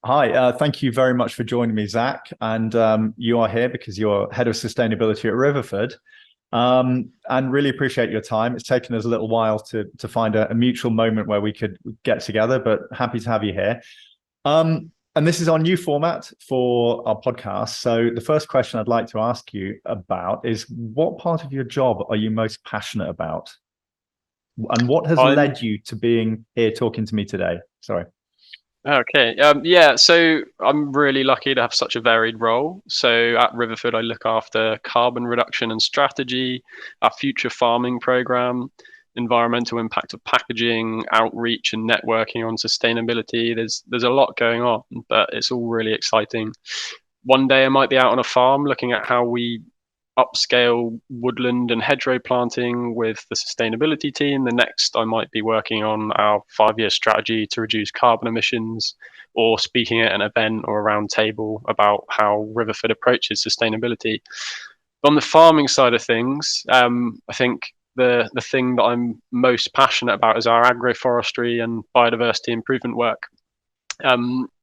Hi, thank you very much for joining me, Zach. And you are here because you're head of sustainability at Riverford, and really appreciate your time. It's taken us a little while to find a mutual moment where we could get together, but happy to have you here. And this is our new format for our podcast. So the first question I'd like to ask you about is what part of your job are you most passionate about? And what has I'm led you to being here talking to me today? Sorry. okay. Yeah, so I'm really lucky to have such a varied role. So at Riverford, I look after carbon reduction and strategy, our future farming program, environmental impact of packaging, outreach and networking on sustainability. There's a lot going on, but it's all really exciting. One day I might be out on a farm looking at how we upscale woodland and hedgerow planting with the sustainability team. The next, I might be working on our 5 year strategy to reduce carbon emissions, or speaking at an event or a round table about how Riverford approaches sustainability. On the farming side of things, I think the thing that I'm most passionate about is our agroforestry and biodiversity improvement work.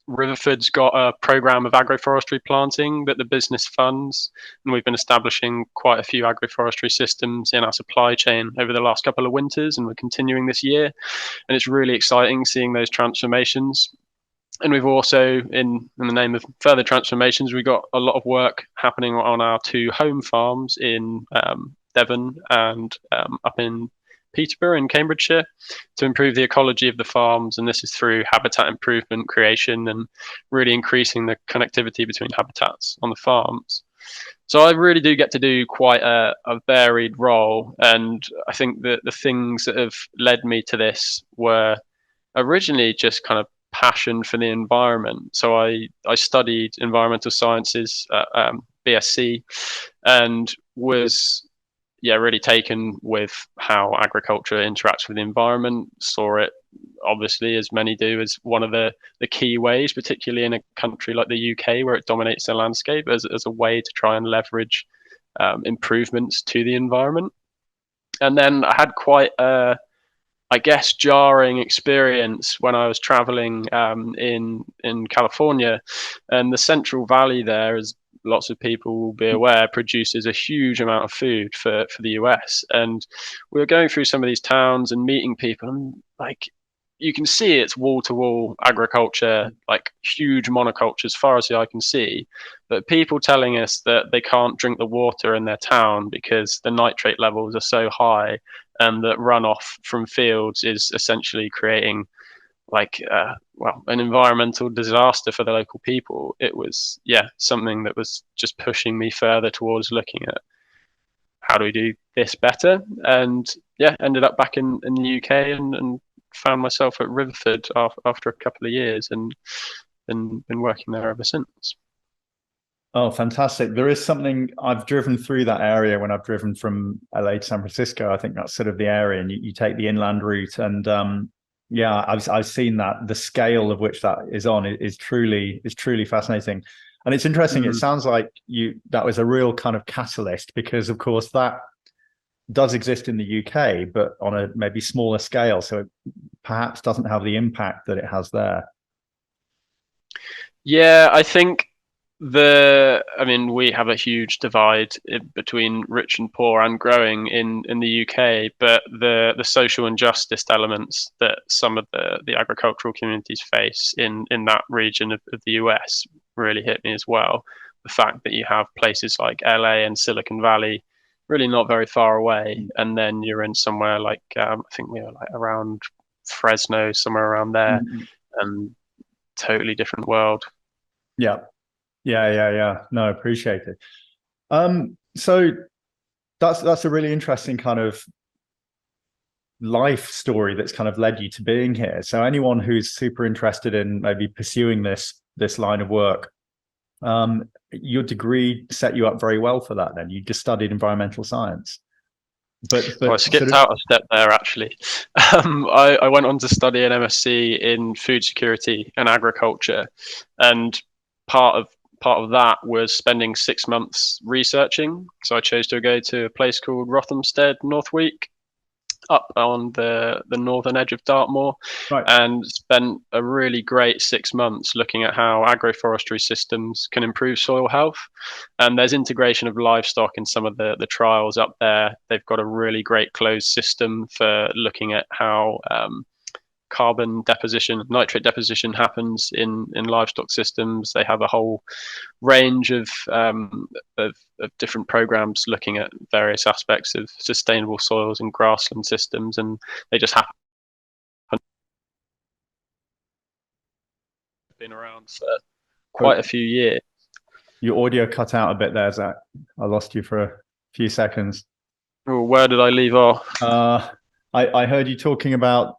Riverford's got a program of agroforestry planting that the business funds, and we've been establishing quite a few agroforestry systems in our supply chain over the last couple of winters, and we're continuing this year. And it's really exciting seeing those transformations. And we've also, in the name of further transformations, we've got a lot of work happening on our two home farms in Devon and up in Peterborough in Cambridgeshire to improve the ecology of the farms. And this is through habitat improvement, creation, and really increasing the connectivity between habitats on the farms. So I really do get to do quite a varied role. And I think that the things that have led me to this were originally just kind of passion for the environment. So I studied environmental sciences at BSc and was really taken with how agriculture interacts with the environment. Saw it obviously, as many do, as one of the key ways, particularly in a country like the UK where it dominates the landscape, as a way to try and leverage improvements to the environment. And then I had quite a, I guess, jarring experience when I was traveling in California, and the Central Valley there, as lots of people will be aware, produces a huge amount of food for the US. And we were going through some of these towns and meeting people, and like you can see it's wall to wall agriculture, like huge monoculture as far as the eye can see. But people telling us that they can't drink the water in their town because the nitrate levels are so high, and that runoff from fields is essentially creating an environmental disaster for the local people. It was something that was just pushing me further towards looking at how do we do this better, and ended up back in the UK, and found myself at Riverford after a couple of years, and been working there ever since. Oh, fantastic. There is something I've driven through that area when I've driven from LA to San Francisco. I think that's sort of the area, and you take the inland route. And yeah, I've seen that the scale of which that is on is truly fascinating. And it's interesting. It Mm. sounds like you that was a real kind of catalyst because, of course, that does exist in the UK, but on a maybe smaller scale. So it perhaps doesn't have the impact that it has there. Yeah, I think we have a huge divide between rich and poor and growing in the UK, but the social injustice elements that some of the agricultural communities face in that region of the US really hit me as well. The fact that you have places like LA and Silicon Valley really not very far away, and then you're in somewhere like I think we were like around Fresno, somewhere around there, Mm. and totally different world. Yeah, yeah. No, appreciate it. So that's a really interesting kind of life story that's kind of led you to being here. So anyone who's super interested in maybe pursuing this line of work, your degree set you up very well for that. Then you just studied environmental science, Well, I but sort skipped of out a step there actually. I went on to study an MSc in food security and agriculture, and part of part of that was spending 6 months researching. So I chose to go to a place called Rothamsted, Northweek, up on the northern edge of Dartmoor, Right. and spent a really great 6 months looking at how agroforestry systems can improve soil health. And there's integration of livestock in some of the trials up there. They've got a really great closed system for looking at how carbon deposition, nitrate deposition happens in livestock systems. They have a whole range of different programs looking at various aspects of sustainable soils and grassland systems, and they just happen been around for quite a few years. Your audio cut out a bit there, Zac. I lost you for a few seconds. Oh, where did I leave off? I heard you talking about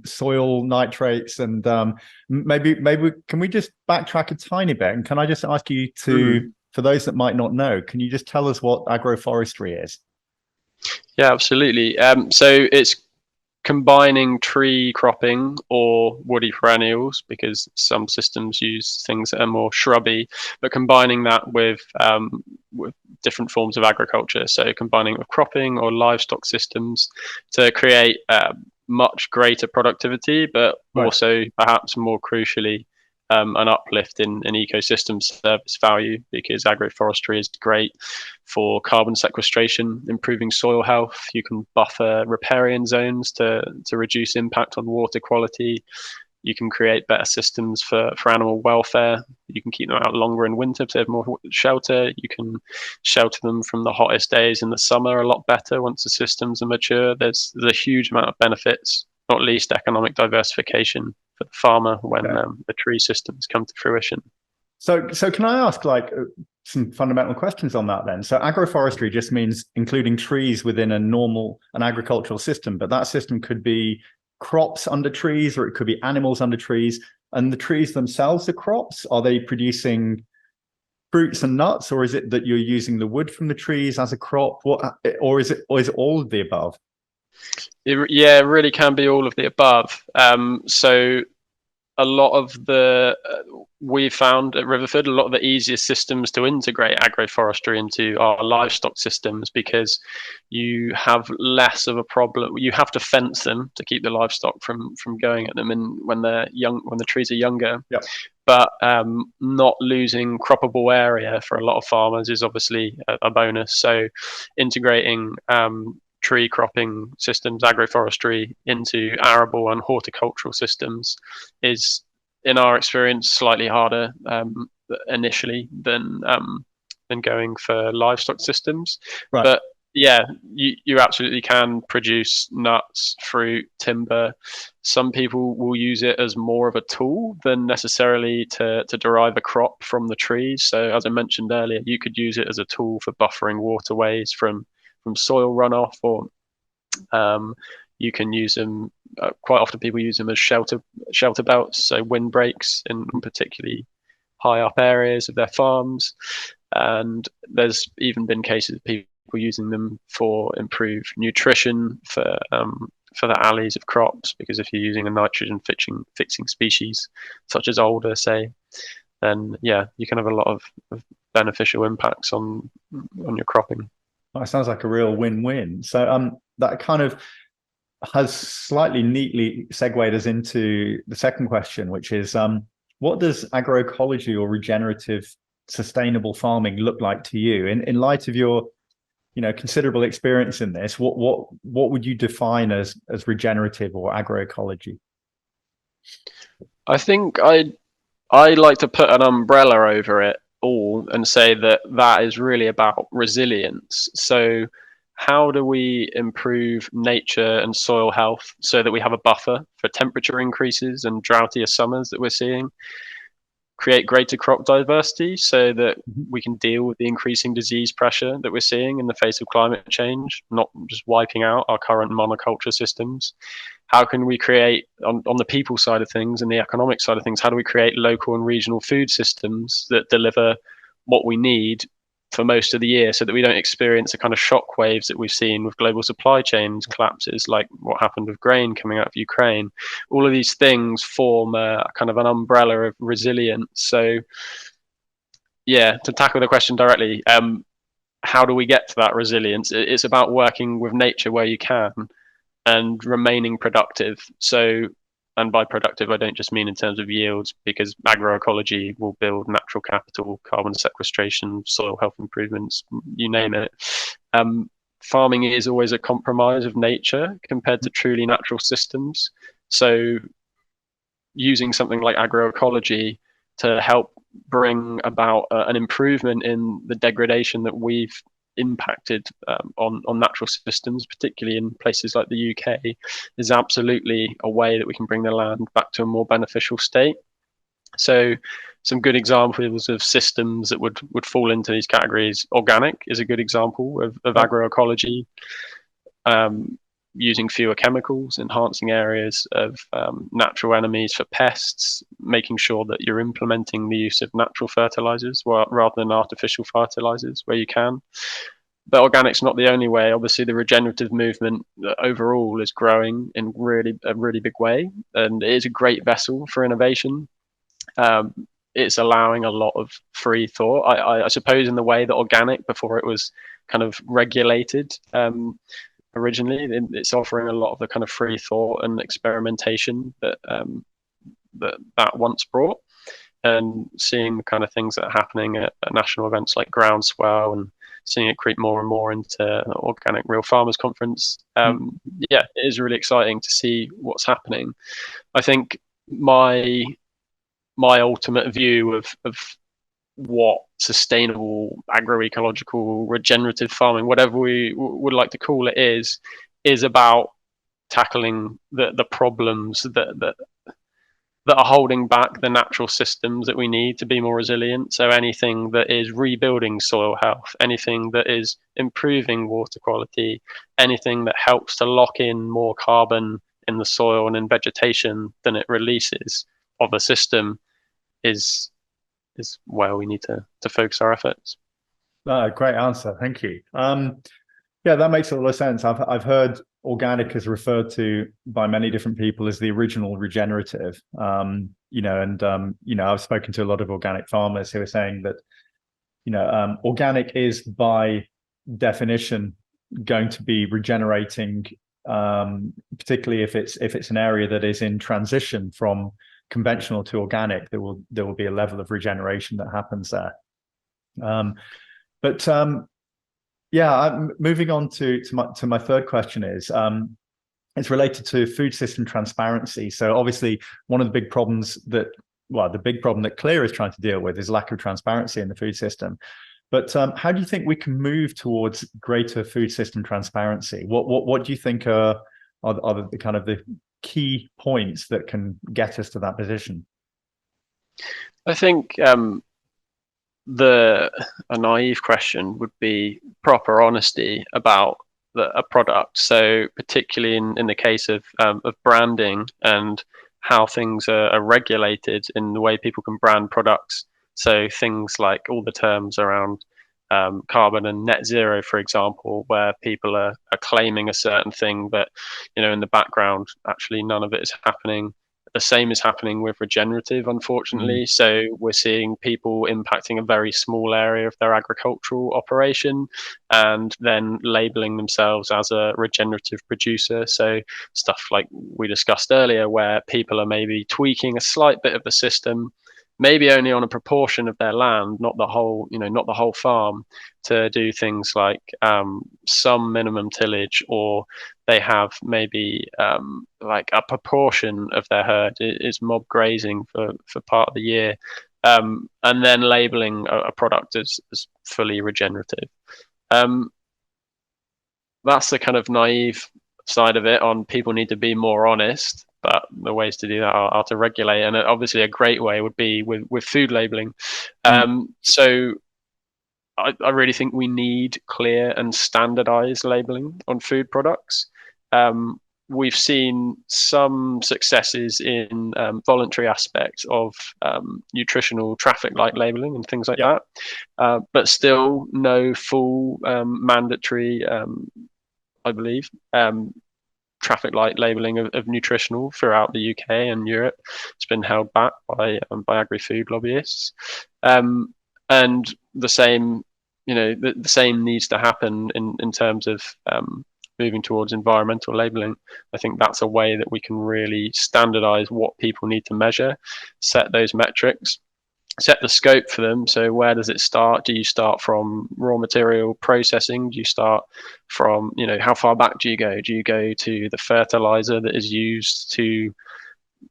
soil nitrates, and maybe can we just backtrack a tiny bit? And can I just ask you to, for those that might not know, can you just tell us what agroforestry is? Yeah, absolutely. So it's combining tree cropping or woody perennials, because some systems use things that are more shrubby, but combining that with different forms of agriculture. So combining it with cropping or livestock systems to create much greater productivity, but also perhaps more crucially, an uplift in ecosystem service value, because agroforestry is great for carbon sequestration, improving soil health. You can buffer riparian zones to reduce impact on water quality. You can create better systems for animal welfare. You can keep them out longer in winter to have more shelter. You can shelter them from the hottest days in the summer a lot better once the systems are mature. There's a huge amount of benefits, not least economic diversification for the farmer when the tree systems come to fruition. So can I ask some fundamental questions on that then? So agroforestry just means including trees within an agricultural system, but that system could be crops under trees, or it could be animals under trees. And the trees themselves are crops? Are they producing fruits and nuts, or is it that you're using the wood from the trees as a crop? Or is it all of the above? It really can be all of the above. So a lot of we found at Riverford, a lot of the easiest systems to integrate agroforestry into are livestock systems, because you have less of a problem. You have to fence them to keep the livestock from going at them, and when they're young, when the trees are younger. Yep. But not losing croppable area for a lot of farmers is obviously a bonus. So integrating tree cropping systems, agroforestry, into arable and horticultural systems is, in our experience, slightly harder initially than going for livestock systems. Right. But yeah, you absolutely can produce nuts, fruit, timber. Some people will use it as more of a tool than necessarily to derive a crop from the trees. So as I mentioned earlier, you could use it as a tool for buffering waterways from soil runoff, or you can use them. Quite often, people use them as shelter belts, so windbreaks in particularly high up areas of their farms. And there's even been cases of people using them for improved nutrition for the alleys of crops, because if you're using a nitrogen fixing species such as alder, say, then yeah, you can have a lot of beneficial impacts on your cropping. That sounds like a real win-win. So that kind of has slightly neatly segued us into the second question, which is what does agroecology or regenerative sustainable farming look like to you in light of your considerable experience in this? What would you define as regenerative or agroecology? I think I like to put an umbrella over it all and say that is really about resilience. So how do we improve nature and soil health so that we have a buffer for temperature increases and droughtier summers that we're seeing? Create greater crop diversity so that we can deal with the increasing disease pressure that we're seeing in the face of climate change, not just wiping out our current monoculture systems. How can we create, on the people side of things and the economic side of things, how do we create local and regional food systems that deliver what we need for most of the year, so that we don't experience the kind of shock waves that we've seen with global supply chains collapses, like what happened with grain coming out of Ukraine? All of these things form a kind of an umbrella of resilience. So yeah, to tackle the question directly, how do we get to that resilience? It's about working with nature where you can, and remaining productive. So, and by productive, I don't just mean in terms of yields, because agroecology will build natural capital, carbon sequestration, soil health improvements, you name it. Farming is always a compromise of nature compared to truly natural systems. So using something like agroecology to help bring about an improvement in the degradation that we've impacted on natural systems, particularly in places like the UK, is absolutely a way that we can bring the land back to a more beneficial state. So some good examples of systems that would fall into these categories. Organic is a good example of agroecology. Using fewer chemicals, enhancing areas of natural enemies for pests, making sure that you're implementing the use of natural fertilizers rather than artificial fertilizers where you can. But organic's not the only way. Obviously, the regenerative movement overall is growing in a really big way, and it is a great vessel for innovation. It's allowing a lot of free thought. I suppose in the way that organic, before it was kind of regulated, originally, it's offering a lot of the kind of free thought and experimentation that once brought, and seeing the kind of things that are happening at national events like Groundswell, and seeing it creep more and more into Organic Real Farmers Conference. Yeah, it is really exciting to see what's happening. I think my ultimate view of what sustainable agroecological regenerative farming, whatever we would like to call it, is about tackling the problems that are holding back the natural systems that we need to be more resilient. So anything that is rebuilding soil health, anything that is improving water quality, anything that helps to lock in more carbon in the soil and in vegetation than it releases of a system is where we need to focus our efforts. Great answer. Thank you. Yeah, that makes a lot of sense. I've heard organic is referred to by many different people as the original regenerative. I've spoken to a lot of organic farmers who are saying that, organic is by definition going to be regenerating, particularly if it's an area that is in transition from conventional to organic. There will be a level of regeneration that happens there. Moving on to my third question is, it's related to food system transparency. So obviously, one of the big problems the big problem that C.L.E.A.R is trying to deal with is lack of transparency in the food system. But how do you think we can move towards greater food system transparency? What do you think are the kind of the key points that can get us to that position? I think a naive question would be proper honesty about a product. So particularly in the case of branding and how things are regulated in the way people can brand products. So things like all the terms around carbon and net zero, for example, where people are claiming a certain thing, but in the background, actually none of it is happening. The same is happening with regenerative, unfortunately. So we're seeing people impacting a very small area of their agricultural operation and then labeling themselves as a regenerative producer. So stuff like we discussed earlier, where people are maybe tweaking a slight bit of the system, maybe only on a proportion of their land, not the whole farm, to do things like some minimum tillage, or they have maybe like a proportion of their herd is mob grazing for part of the year, and then labeling a product as fully regenerative. That's the kind of naive side of it. On people need to be more honest, but the ways to do that are to regulate, and obviously a great way would be with food labeling. So I really think we need clear and standardized labeling on food products. We've seen some successes in voluntary aspects of nutritional traffic light labeling and things like that, but still no full mandatory, I believe, traffic light labeling of nutritional throughout the UK and Europe. It's been held back by agri-food lobbyists, and the same, the same needs to happen in terms of moving towards environmental labeling. I think that's a way that we can really standardize what people need to measure, set those metrics, set the scope for them. So where does it start? Do you start from raw material processing? Do you start from, how far back do you go? Do you go to the fertilizer that is used to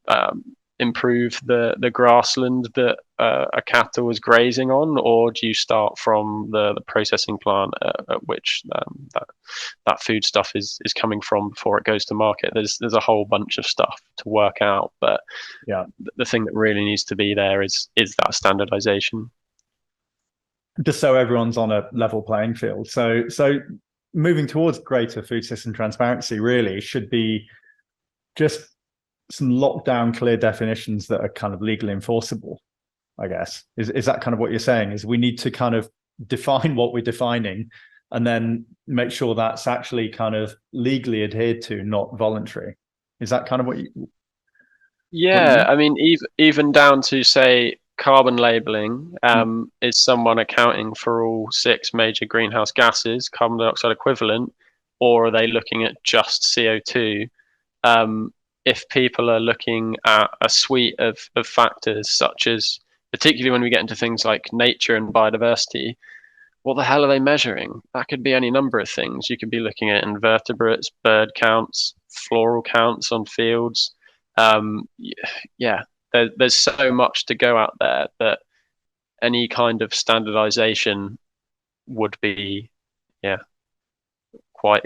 um, improve the grassland that a cattle is grazing on, or do you start from the processing plant at which that food stuff is coming from before it goes to market? There's a whole bunch of stuff to work out, but Yeah. the thing that really needs to be there is that standardization. Just so everyone's on a level playing field. So moving towards greater food system transparency really should be just some lockdown, clear definitions that are kind of legally enforceable, I guess. Is that kind of what you're saying? Is we need to kind of define what we're defining and then make sure that's actually kind of legally adhered to, not voluntary. Is that kind of what you Yeah, mean? I mean, even down to, say, carbon labeling, is someone accounting for all 6 major greenhouse gases, carbon dioxide equivalent, or are they looking at just CO2? If people are looking at a suite of factors, such as, particularly when we get into things like nature and biodiversity, what the hell are they measuring? That could be any number of things. You could be looking at invertebrates, bird counts, floral counts on fields. Yeah, there's so much to go out there that any kind of standardization would be, yeah, quite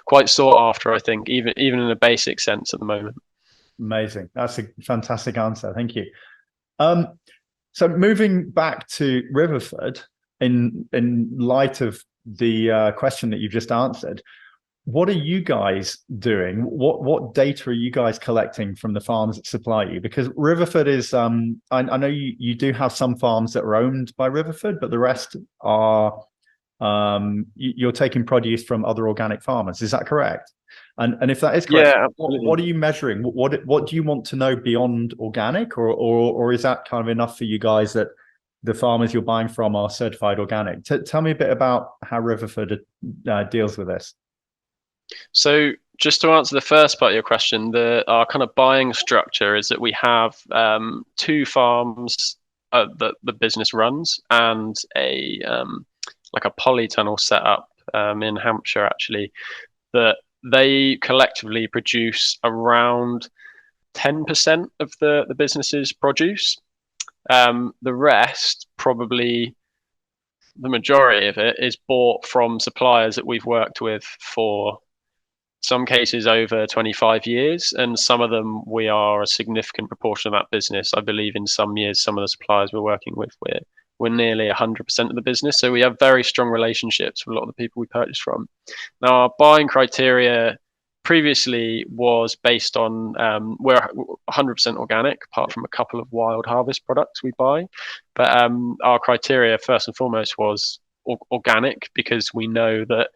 quite sought after, I think, even in a basic sense at the moment. Amazing. That's a fantastic answer. Thank you. So moving back to Riverford, in light of the question that you've just answered, what are you guys doing? What data are you guys collecting from the farms that supply you? Because Riverford is, I know you do have some farms that are owned by Riverford, but the rest are, you're taking produce from other organic farmers. Is that correct? And if that is correct, Yeah, what absolutely. are you measuring? What do you want to know beyond organic, or is that kind of enough for you guys that the farmers you're buying from are certified organic? Tell me a bit about how Riverford deals with this. So just to answer the first part of your question, our kind of buying structure is that we have 2 farms that the business runs, and a like a polytunnel setup in Hampshire, actually, that they collectively produce around 10% of the business's produce. The rest, probably the majority of it, is bought from suppliers that we've worked with for some cases over 25 years, and some of them we are a significant proportion of that business. I believe in some years, some of the suppliers we're working with, we're nearly 100% of the business. So we have very strong relationships with a lot of the people we purchase from. Now, our buying criteria previously was based on, we're 100% organic, apart from a couple of wild harvest products we buy. But our criteria, first and foremost, was organic, because we know that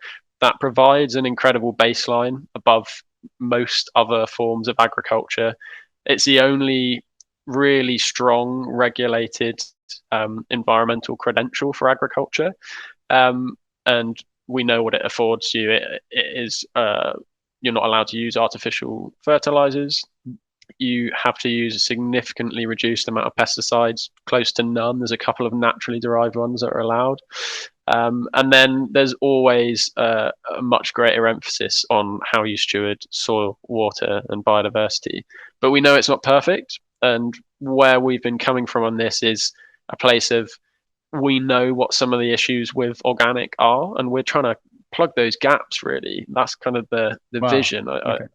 provides an incredible baseline above most other forms of agriculture. It's the only really strong regulated environmental credential for agriculture, and we know what it affords you. It is you're not allowed to use artificial fertilizers. You have to use a significantly reduced amount of pesticides, close to none. There's a couple of naturally derived ones that are allowed. And then there's always a much greater emphasis on how you steward soil, water, and biodiversity. But we know it's not perfect. And where we've been coming from on this is a place of, we know what some of the issues with organic are, and we're trying to plug those gaps, really. That's kind of the Wow. vision, Okay.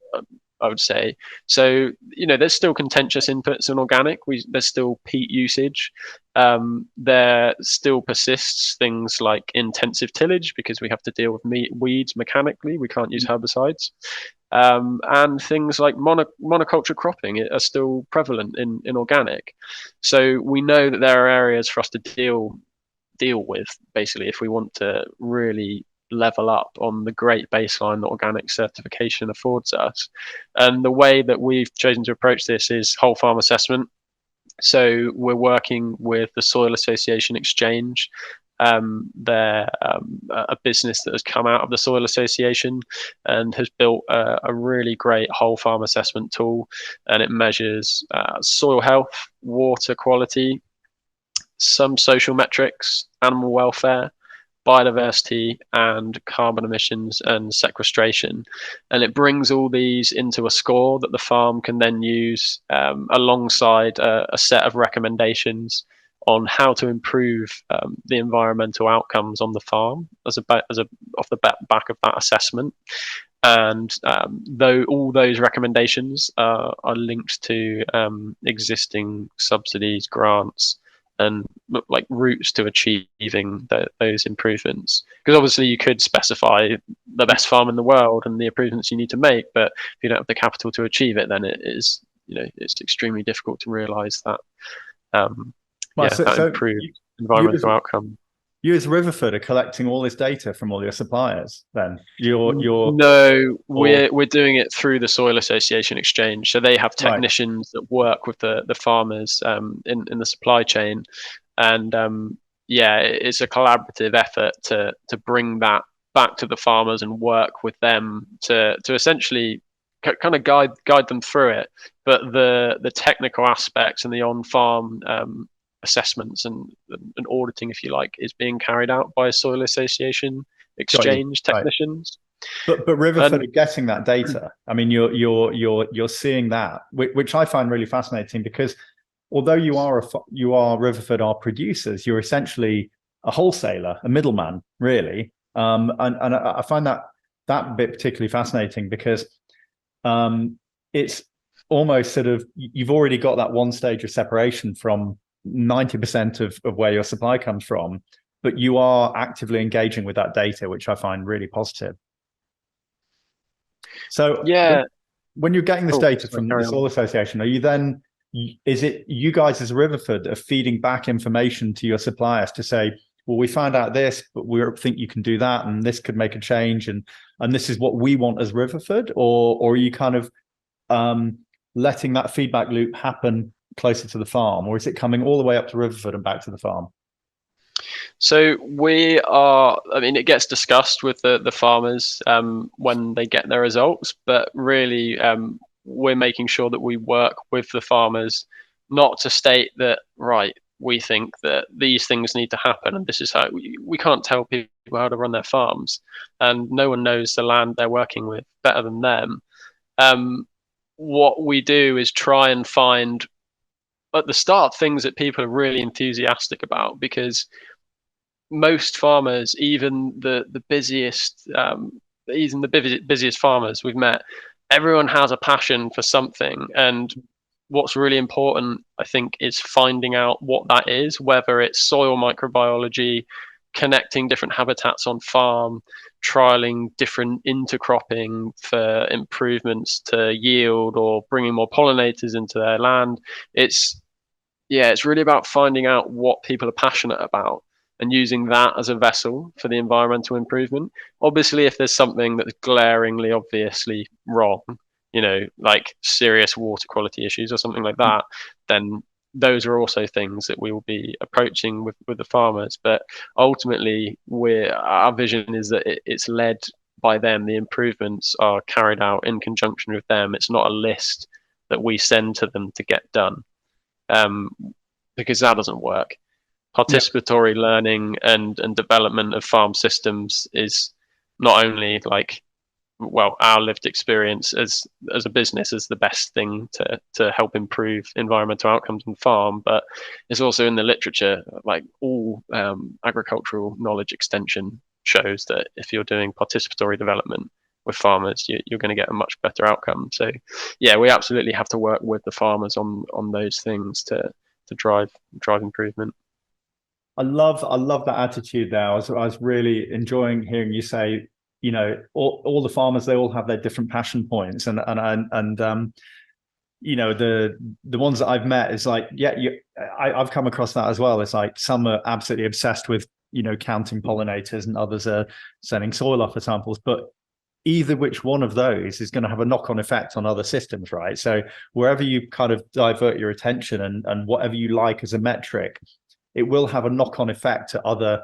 I would say. So, there's still contentious inputs in organic. There's still peat usage. There still persists things like intensive tillage, because we have to deal with weeds mechanically. We can't use herbicides. And things like monoculture cropping are still prevalent in organic. So we know that there are areas for us to deal with, basically, if we want to really level up on the great baseline that organic certification affords us. And the way that we've chosen to approach this is whole farm assessment. So we're working with the Soil Association Exchange. They're a business that has come out of the Soil Association and has built a really great whole farm assessment tool, and it measures soil health, water quality, some social metrics, animal welfare, biodiversity, and carbon emissions and sequestration. And it brings all these into a score that the farm can then use alongside a set of recommendations on how to improve the environmental outcomes on the farm off the back of that assessment. And though all those recommendations are linked to existing subsidies, grants, and like routes to achieving those improvements. Because obviously you could specify the best farm in the world and the improvements you need to make, but if you don't have the capital to achieve it, then it is, it's extremely difficult to realise that Well, that improved environmental outcome. You as Riverford are collecting all this data from all your suppliers. Then no, we're doing it through the Soil Association Exchange. So they have technicians that work with the farmers in the supply chain, and it's a collaborative effort to bring that back to the farmers and work with them to essentially kind of guide them through it. But the technical aspects and the on-farm assessments and auditing, if you like, is being carried out by Soil Association Exchange technicians. But Riverford are getting that data. I mean, you're seeing that, which I find really fascinating, because although you are Riverford are producers, you're essentially a wholesaler, a middleman, really. And I find that bit particularly fascinating, because it's almost sort of, you've already got that one stage of separation from 90% of where your supply comes from, but you are actively engaging with that data, which I find really positive. So when you're getting this data from the Soil Association, is it you guys as Riverford are feeding back information to your suppliers to say, well, we found out this, but we think you can do that, and this could make a change, and this is what we want as Riverford? Or are you kind of letting that feedback loop happen closer to the farm, or is it coming all the way up to Riverford and back to the farm? So we are, I mean, it gets discussed with the farmers when they get their results, but really we're making sure that we work with the farmers, not to state that, right, we think that these things need to happen and this is how we can't tell people how to run their farms, and no one knows the land they're working with better than them. What we do is try and find at the start things that people are really enthusiastic about, because most farmers, even the busiest farmers we've met, everyone has a passion for something. And what's really important, I think, is finding out what that is, whether it's soil microbiology, connecting different habitats on farm, trialing different intercropping for improvements to yield, or bringing more pollinators into their land. It's really about finding out what people are passionate about and using that as a vessel for the environmental improvement. Obviously, if there's something that's glaringly obviously wrong, like serious water quality issues or something like that, then those are also things that we will be approaching with the farmers. But ultimately, our vision is that it's led by them. The improvements are carried out in conjunction with them. It's not a list that we send to them to get done, because that doesn't work. Participatory learning and development of farm systems is not only our lived experience as a business is the best thing to help improve environmental outcomes on farm, but it's also in the literature. Like all agricultural knowledge extension shows that if you're doing participatory development with farmers, you're going to get a much better outcome. So we absolutely have to work with the farmers on those things to drive improvement. I love that attitude there. I was really enjoying hearing you say, all the farmers, they all have their different passion points, and the ones that I've met is like, I've come across that as well. It's like some are absolutely obsessed with counting pollinators, and others are sending soil offer samples, but either which one of those is going to have a knock-on effect on other systems, right? So wherever you kind of divert your attention and whatever you like as a metric, it will have a knock-on effect to other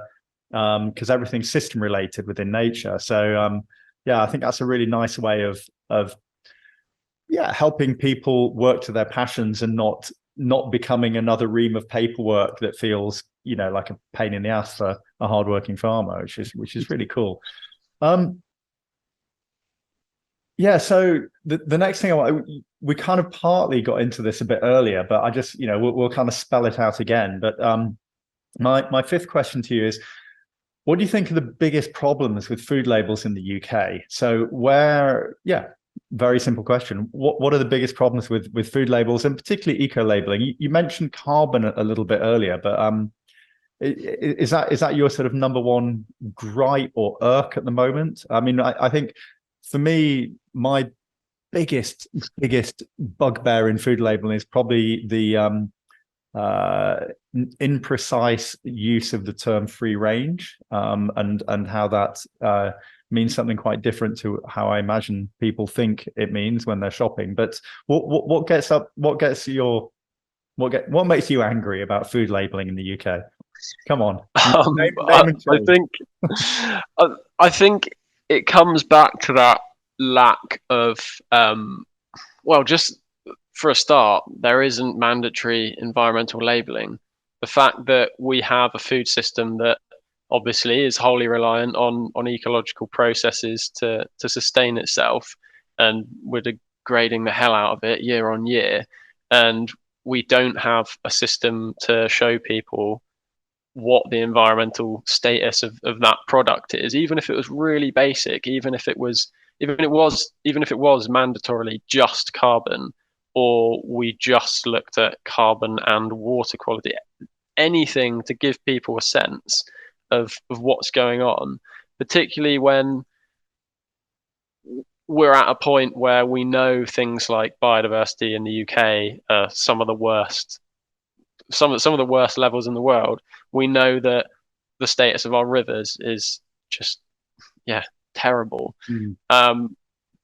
because everything's system related within nature. So yeah, I think that's a really nice way of helping people work to their passions and not becoming another ream of paperwork that feels, like a pain in the ass for a hardworking farmer, which is really cool. Yeah, so the next thing we kind of partly got into this a bit earlier, but I just, we'll kind of spell it out again. But my fifth question to you is, what do you think are the biggest problems with food labels in the UK? So very simple question. What are the biggest problems with food labels, and particularly eco-labeling? You mentioned carbon a little bit earlier, but is that your sort of number one gripe or irk at the moment? I mean, I think for me, my biggest bugbear in food labeling is probably the imprecise use of the term free range, and how that means something quite different to how I imagine people think it means when they're shopping. But what makes you angry about food labeling in the UK? Come on, name and I shame. think I think it comes back to that lack of just for a start, there isn't mandatory environmental labeling. The fact that we have a food system that obviously is wholly reliant on ecological processes to sustain itself, and we're degrading the hell out of it year on year, and we don't have a system to show people what the environmental status of that product is, even if it was really basic, even if it was mandatorily just carbon, or we just looked at carbon and water quality, anything to give people a sense of what's going on, particularly when we're at a point where we know things like biodiversity in the UK are some of the worst levels in the world. We know that the status of our rivers is just terrible.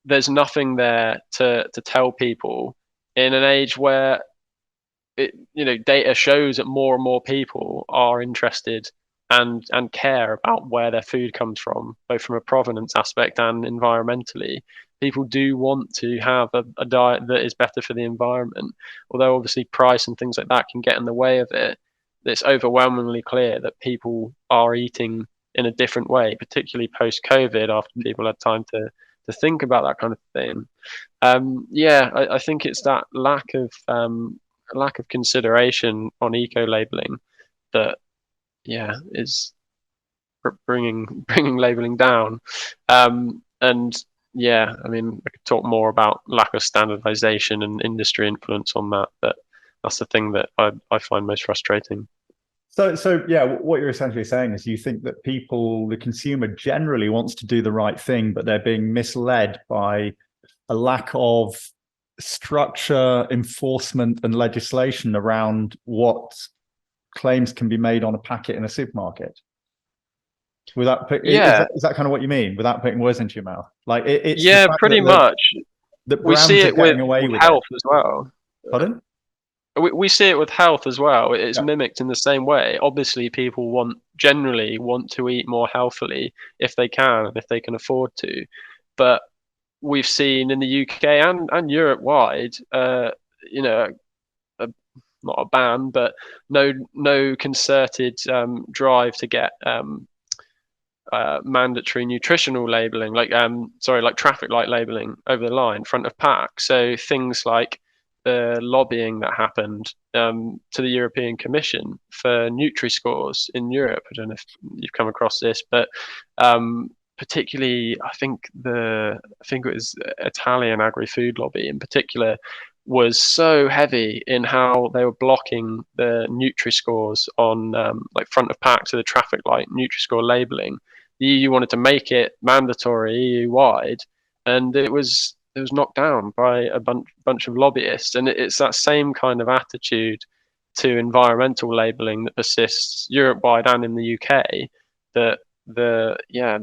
There's nothing there to tell people in an age where data shows that more and more people are interested and care about where their food comes from, both from a provenance aspect and environmentally. People do want to have a diet that is better for the environment. Although obviously price and things like that can get in the way of it, it's overwhelmingly clear that people are eating in a different way, particularly post-COVID, after people had time to think about that kind of thing. I think it's that lack of consideration on eco-labeling that is bringing labeling down. I mean, I could talk more about lack of standardization and industry influence on that, but that's the thing that I find most frustrating. So yeah, what you're essentially saying is you think that the consumer generally wants to do the right thing, but they're being misled by a lack of structure, enforcement, and legislation around what claims can be made on a packet in a supermarket. Is that kind of what you mean? Without putting words into your mouth, like it's pretty much. That we see brands it are getting away with with health it. as well. Pardon? We see it with health as well. It's Yeah. mimicked in the same way. Obviously, people generally want to eat more healthily if they can and if they can afford to. But we've seen in the UK and Europe wide, not a ban, but no concerted drive to get mandatory nutritional labeling, like traffic light labeling over the line, front of pack. So things like the lobbying that happened to the European Commission for Nutri-Scores in Europe. I don't know if you've come across this, but particularly, I think it was Italian agri-food lobby in particular was so heavy in how they were blocking the Nutri-Scores on front of pack to the traffic light Nutri-Score labeling. The EU wanted to make it mandatory EU-wide, and it was knocked down by a bunch of lobbyists. And it's that same kind of attitude to environmental labeling that persists Europe-wide and in the UK, that the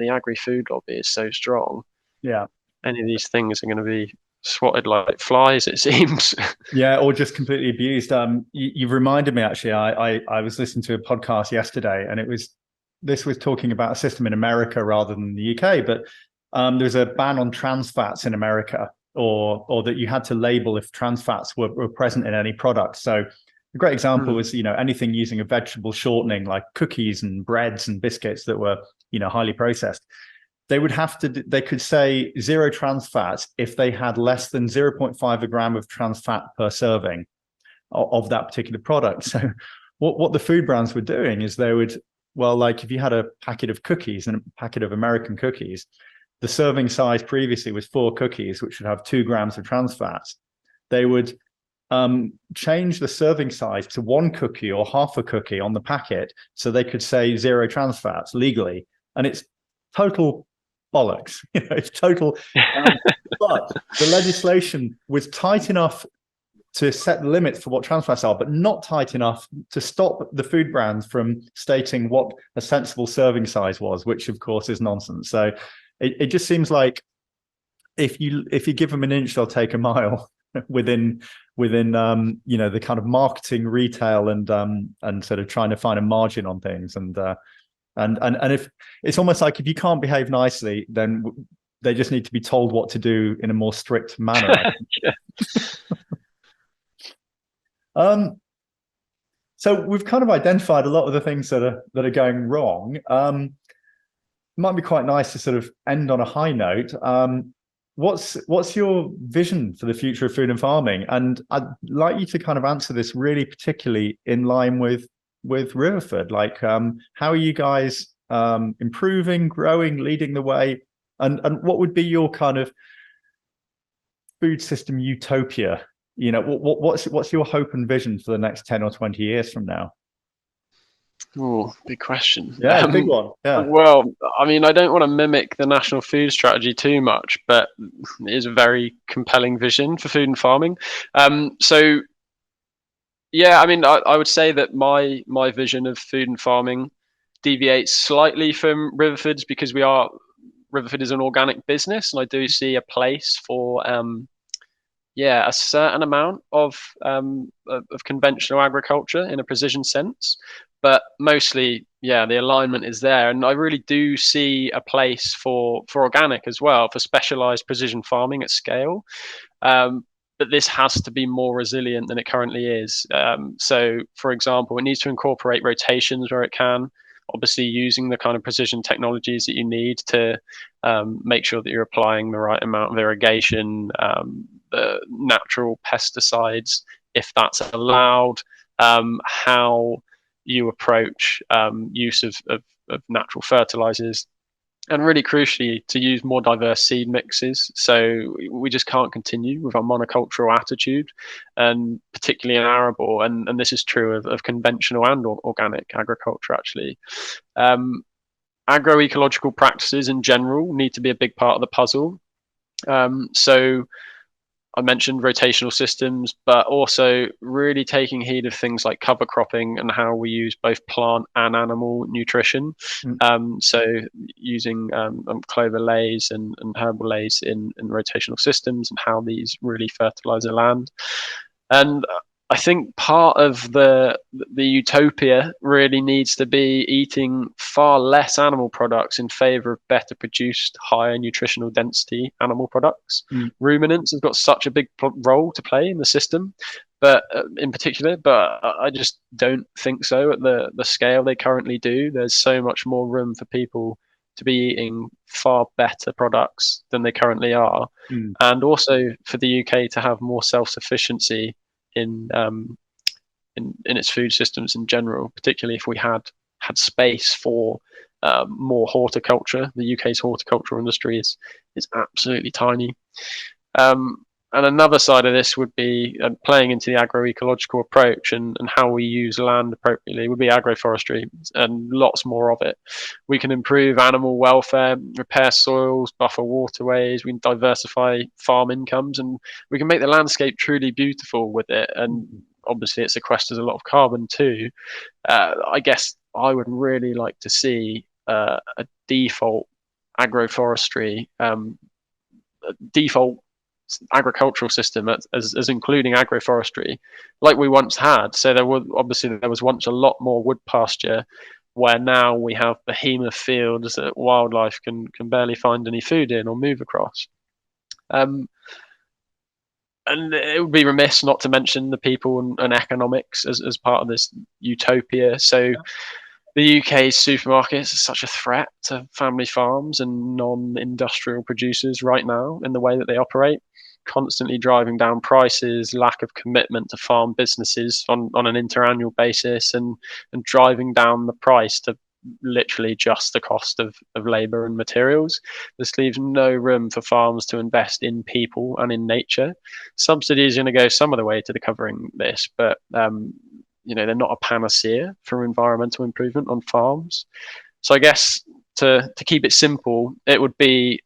agri-food lobby is so strong. Yeah. Any of these things are going to be swatted like flies, it seems. Yeah, or just completely abused. You've reminded me, actually, I was listening to a podcast yesterday, and it was this was talking about a system in America rather than the UK, but there's a ban on trans fats in America, or that you had to label if trans fats were present in any product. So a great example is, anything using a vegetable shortening like cookies and breads and biscuits that were, highly processed. They could say zero trans fats if they had less than 0.5 a gram of trans fat per serving of that particular product. So what the food brands were doing is they would, well, like if you had a packet of cookies and a packet of American cookies, the serving size previously was 4 cookies, which would have 2 grams of trans fats. They would change the serving size to 1 cookie or half a cookie on the packet so they could say zero trans fats legally. And it's total bollocks. It's total. But the legislation was tight enough to set the limits for what trans fats are, but not tight enough to stop the food brands from stating what a sensible serving size was, which of course is nonsense. So it just seems like if you give them an inch, they'll take a mile within the kind of marketing, retail, and sort of trying to find a margin on things. And if it's almost like if you can't behave nicely, then they just need to be told what to do in a more strict manner. So we've kind of identified a lot of the things that are going wrong. It might be quite nice to sort of end on a high note. What's your vision for the future of food and farming? And I'd like you to kind of answer this really particularly in line with Riverford. Like, how are you guys improving, growing, leading the way? And what would be your kind of food system utopia? What's your hope and vision for the next 10 or 20 years from now? Oh, big question. Yeah, big one. Yeah. Well, I mean, I don't want to mimic the National Food Strategy too much, but it is a very compelling vision for food and farming. So, yeah, I mean, I would say that my vision of food and farming deviates slightly from Riverford's because Riverford is an organic business, and I do see a place for a certain amount of conventional agriculture in a precision sense, but mostly, the alignment is there, and I really do see a place for organic as well, for specialized precision farming at scale. But this has to be more resilient than it currently is. So, for example, it needs to incorporate rotations where it can, obviously using the kind of precision technologies that you need to make sure that you're applying the right amount of irrigation, the natural pesticides, if that's allowed, how you approach use of natural fertilizers, and really crucially to use more diverse seed mixes. So we just can't continue with our monocultural attitude, and particularly in arable, and this is true of conventional and organic agriculture actually. Agroecological practices in general need to be a big part of the puzzle. So I mentioned rotational systems, but also really taking heed of things like cover cropping and how we use both plant and animal nutrition. So using clover leys and herbal leys in rotational systems, and how these really fertilize the land. And I think part of the utopia really needs to be eating far less animal products in favor of better produced, higher nutritional density animal products. Ruminants have got such a big role to play in the system, but in particular, but I just don't think so at the scale they currently do. There's so much more room for people to be eating far better products than they currently are, and also for the UK to have more self-sufficiency in its food systems in general, particularly if we had space for more horticulture. The UK's horticultural industry is absolutely tiny. And another side of this would be playing into the agroecological approach and how we use land appropriately would be agroforestry, and lots more of it. We can improve animal welfare, repair soils, buffer waterways, we can diversify farm incomes, and we can make the landscape truly beautiful with it. And obviously it sequesters a lot of carbon too. I guess I would really like to see a default agroforestry, default agricultural system as including agroforestry like we once had. So there was once a lot more wood pasture, where now we have behemoth fields that wildlife can barely find any food in or move across. And it would be remiss not to mention the people and economics as part of this utopia. So the UK's supermarkets are such a threat to family farms and non-industrial producers right now in the way that they operate, constantly driving down prices, lack of commitment to farm businesses on an interannual basis, and driving down the price to literally just the cost of labour and materials. This leaves no room for farms to invest in people and in nature. Subsidies are going to go some of the way to the covering this, but they're not a panacea for environmental improvement on farms. So I guess to keep it simple, it would be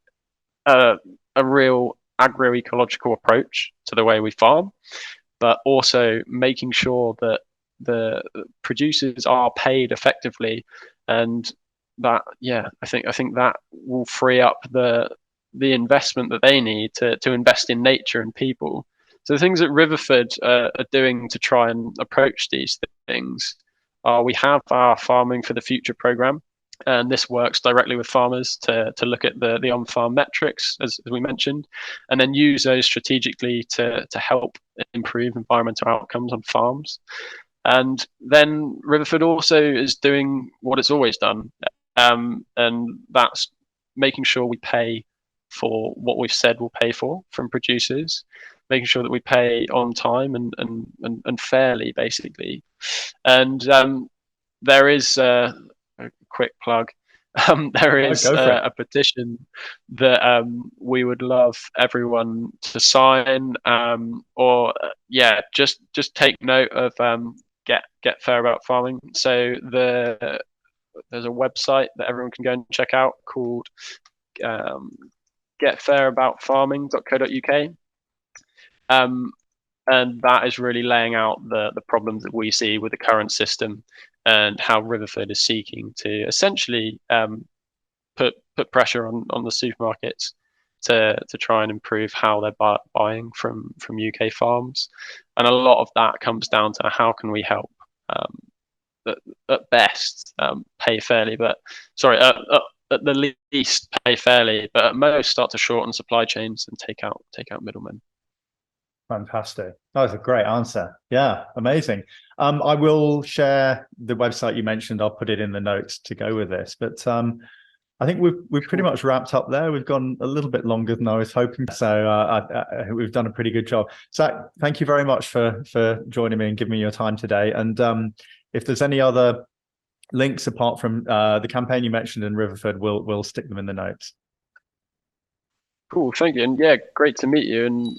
a real agroecological approach to the way we farm, but also making sure that the producers are paid effectively, and that I think that will free up the investment that they need to invest in nature and people. So the things that Riverford are doing to try and approach these things are, we have our Farming for the Future program, and this works directly with farmers to look at the on-farm metrics, as we mentioned, and then use those strategically to help improve environmental outcomes on farms. And then Riverford also is doing what it's always done, and that's making sure we pay for what we've said we'll pay for from producers, making sure that we pay on time and fairly, basically. And there is a quick plug. There is a petition that we would love everyone to sign, or just take note of get fair about farming. So there's a website that everyone can go and check out called getfairaboutfarming.co.uk. And that is really laying out the problems that we see with the current system, and how Riverford is seeking to essentially put pressure on the supermarkets to try and improve how they're buying from UK farms. And a lot of that comes down to how can we help at best pay fairly, at the least pay fairly, but at most start to shorten supply chains and take out middlemen. Fantastic. That was a great answer. Yeah, amazing. I will share the website you mentioned. I'll put it in the notes to go with this. But I think we've pretty much wrapped up there. We've gone a little bit longer than I was hoping. So we've done a pretty good job. Zac, thank you very much for joining me and giving me your time today. And if there's any other links apart from the campaign you mentioned in Riverford, we'll stick them in the notes. Cool, thank you. And yeah, great to meet you. And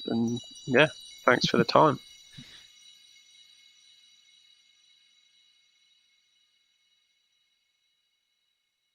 yeah, thanks for the time.